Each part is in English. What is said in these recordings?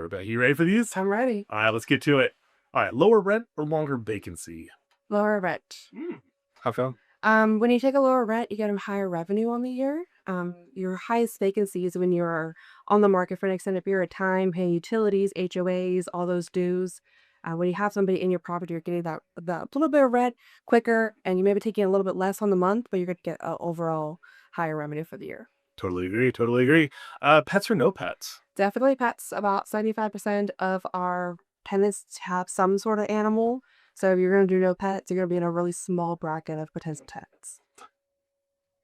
Rebecca. You ready for these? I'm ready. All right, let's get to it. All right, lower rent or longer vacancy? Lower rent. How come? When you take a lower rent, you get a higher revenue on the year. Your highest vacancy is when you're on the market for an extended period of time, paying utilities, HOAs, all those dues. When you have somebody in your property, you're getting that little bit of rent quicker, and you may be taking a little bit less on the month, but you're going to get an overall higher revenue for the year. Totally agree. Totally agree. Pets or no pets? Definitely pets. About 75% of our tenants have some sort of animal. So if you're going to do no pets, you're going to be in a really small bracket of potential tenants.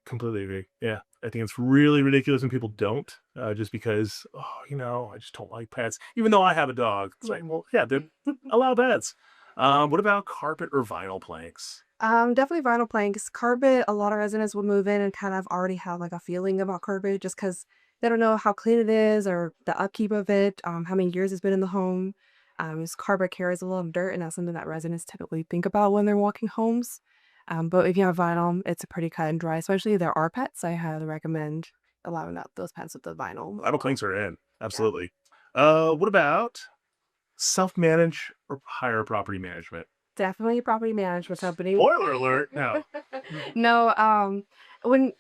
Completely agree. Yeah, I think it's really ridiculous when people don't, just because, I just don't like pets. Even though I have a dog, it's like, well, yeah, they're allow pets. What about carpet or vinyl planks? Definitely vinyl planks. Carpet, a lot of residents will move in and kind of already have like a feeling about carpet just because they don't know how clean it is or the upkeep of it, how many years it's been in the home. This carpet carries a lot of dirt, and that's something that residents typically think about when they're walking homes. But if you have vinyl, it's a pretty cut and dry, especially if there are pets. I highly recommend allowing out those pets with the vinyl. Vinyl planks are in. Absolutely. What about self-manage or hire property management? Definitely a property management company. Spoiler alert. No. No, when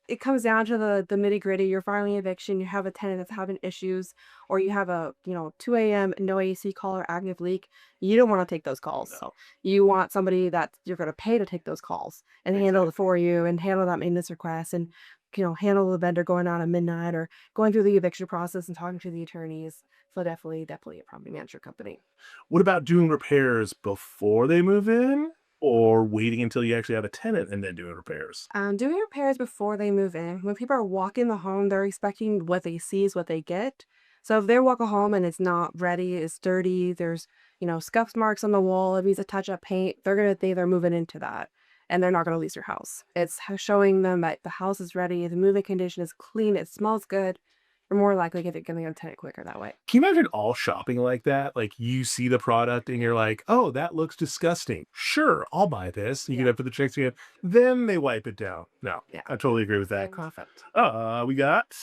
it comes down to the nitty-gritty, you're filing an eviction, you have a tenant that's having issues, or you have a, 2 a.m., no AC call or active leak, you don't want to take those calls. No. You want somebody that you're going to pay to take those calls and handle it for you and handle that maintenance request and, handle the vendor going out at midnight or going through the eviction process and talking to the attorneys. So definitely a property management company. What about doing repairs before they move in or waiting until you actually have a tenant and then doing repairs? Doing repairs before they move in. When people are walking the home, they're expecting what they see is what they get. So if they walk a home and it's not ready, it's dirty, there's, scuff marks on the wall, it needs a touch up paint, they're going to think they're moving into that. And they're not going to lease your house. It's showing them that the house is ready, the moving condition is clean, it smells good. You're more likely to get a tenant quicker that way. Can you imagine all shopping like that? Like you see the product and you're like, oh, that looks disgusting. Sure, I'll buy this. You Yeah. get up for the checks again. Then they wipe it down. No, Yeah. I totally agree with that. Perfect. We got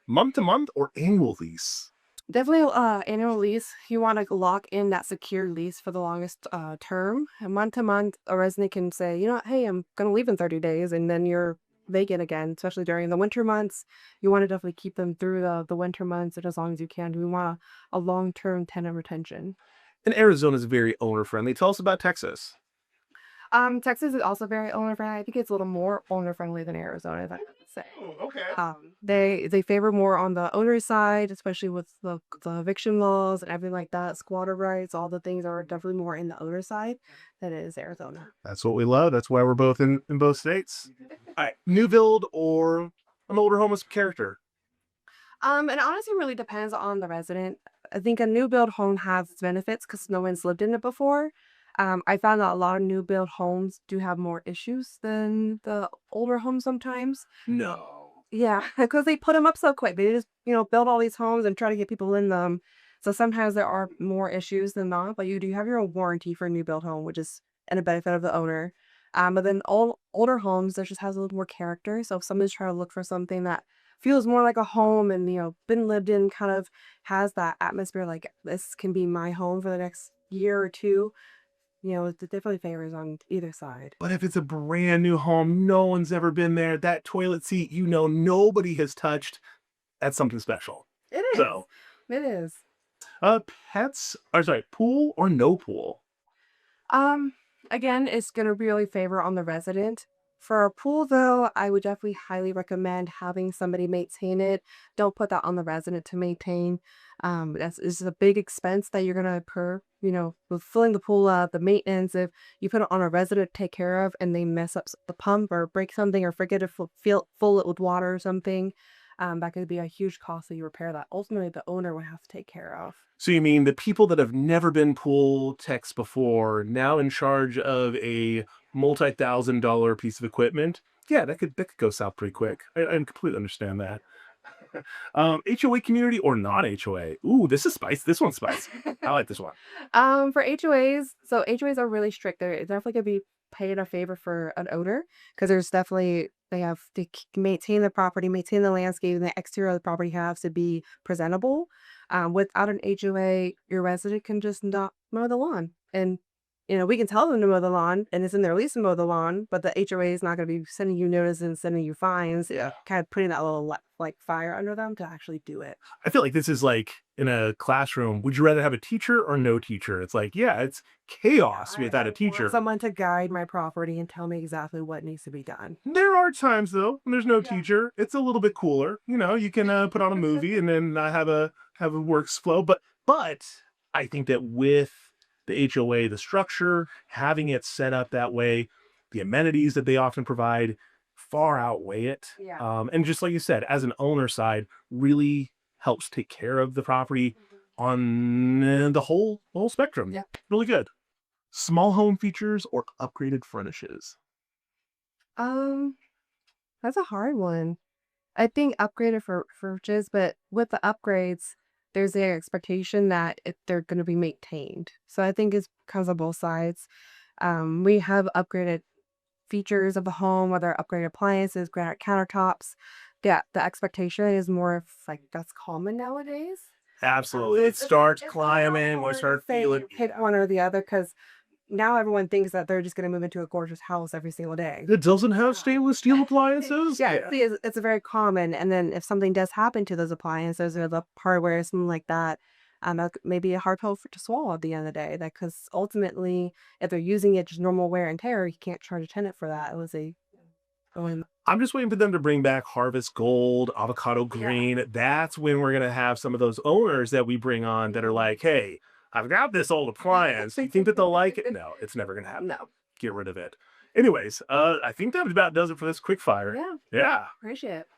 month to month or annual lease. Definitely, annual lease. You want to lock in that secure lease for the longest term. And month to month, a resident can say, hey, I'm going to leave in 30 days, and then you're vacant again, especially during the winter months. You want to definitely keep them through the winter months and as long as you can. We want a long-term tenant retention. And Arizona is very owner friendly. Tell us about Texas. Texas is also very owner friendly. I think it's a little more owner friendly than Arizona, if I could say. Oh, okay. They favor more on the owner's side, especially with the eviction laws and everything like that, squatter rights, all the things are definitely more in the owner's side than it is Arizona. That's what we love. That's why we're both in both states. All right, new build or an older home with character. It honestly really depends on the resident. I think a new build home has its benefits because no one's lived in it before. I found that a lot of new build homes do have more issues than the older homes sometimes. No. Yeah, because they put them up so quick. They just, build all these homes and try to get people in them. So sometimes there are more issues than not, but you do have your own warranty for a new build home, which is and a benefit of the owner. But then older homes, that just has a little more character. So if somebody's trying to look for something that feels more like a home and, been lived in, kind of has that atmosphere, like this can be my home for the next year or two, it definitely favors on either side. But if it's a brand new home, no one's ever been there, that toilet seat, nobody has touched, that's something special. It is. So, It is. pool or no pool? Um, Again, it's gonna really favor on the resident. For a pool, though, I would definitely highly recommend having somebody maintain it. Don't put that on the resident to maintain. That's is a big expense that you're gonna incur. With filling the pool up, the maintenance. If you put it on a resident to take care of, and they mess up the pump or break something or forget to fill it with water or something, that could be a huge cost that you repair that. Ultimately, the owner would have to take care of. So you mean the people that have never been pool techs before, now in charge of a multi-thousand-dollar piece of equipment? Yeah, that could go south pretty quick. I completely understand that. HOA community or not HOA? Ooh, this is spicy. This one's spicy. I like this one. For HOAs, so HOAs are really strict. They're definitely gonna be paying a favor for an owner because there's definitely they have to maintain the property, maintain the landscape, and the exterior of the property has to be presentable. Without an HOA, your resident can just not mow the lawn. And, we can tell them to mow the lawn and it's in their lease to mow the lawn, but the HOA is not going to be sending you notices and sending you fines, Yeah. kind of putting that little like fire under them to actually do it. I feel like this is like in a classroom. Would you rather have a teacher or no teacher? It's like, yeah, it's chaos without a I want teacher. someone to guide my property and tell me exactly what needs to be done. There are times though when there's no Yeah. teacher. It's a little bit cooler. You can put on a movie and then have a works flow. But I think that with the HOA, the structure, having it set up that way, the amenities that they often provide far outweigh it. Yeah. And just like you said, as an owner side, really helps take care of the property on the whole spectrum. Yeah. Really good. Small home features or upgraded furnishes. Um, that's a hard one. I think upgraded for fridges, but with the upgrades, there's the expectation that they're going to be maintained. So I think it comes on both sides. We have upgraded features of the home, whether upgraded appliances, granite countertops. Yeah, the expectation is more of like that's common nowadays. Absolutely. It starts climbing. We start feeling. Hit one or the other because now everyone thinks that they're just going to move into a gorgeous house every single day. It doesn't have stainless steel appliances. Yeah, see, it's a very common. And then if something does happen to those appliances or the hardware, something like that, that may be a hard pill to swallow at the end of the day. That because ultimately, if they're using it just normal wear and tear, you can't charge a tenant for that. It was a going. I'm just waiting for them to bring back Harvest Gold, Avocado Yeah. Green. That's when we're gonna have some of those owners that we bring on that are like, "Hey, I've got this old appliance. Do you think that they'll like it?" No, it's never gonna happen. No. Get rid of it. Anyways, I think that about does it for this quick fire. Yeah, Yeah. appreciate it.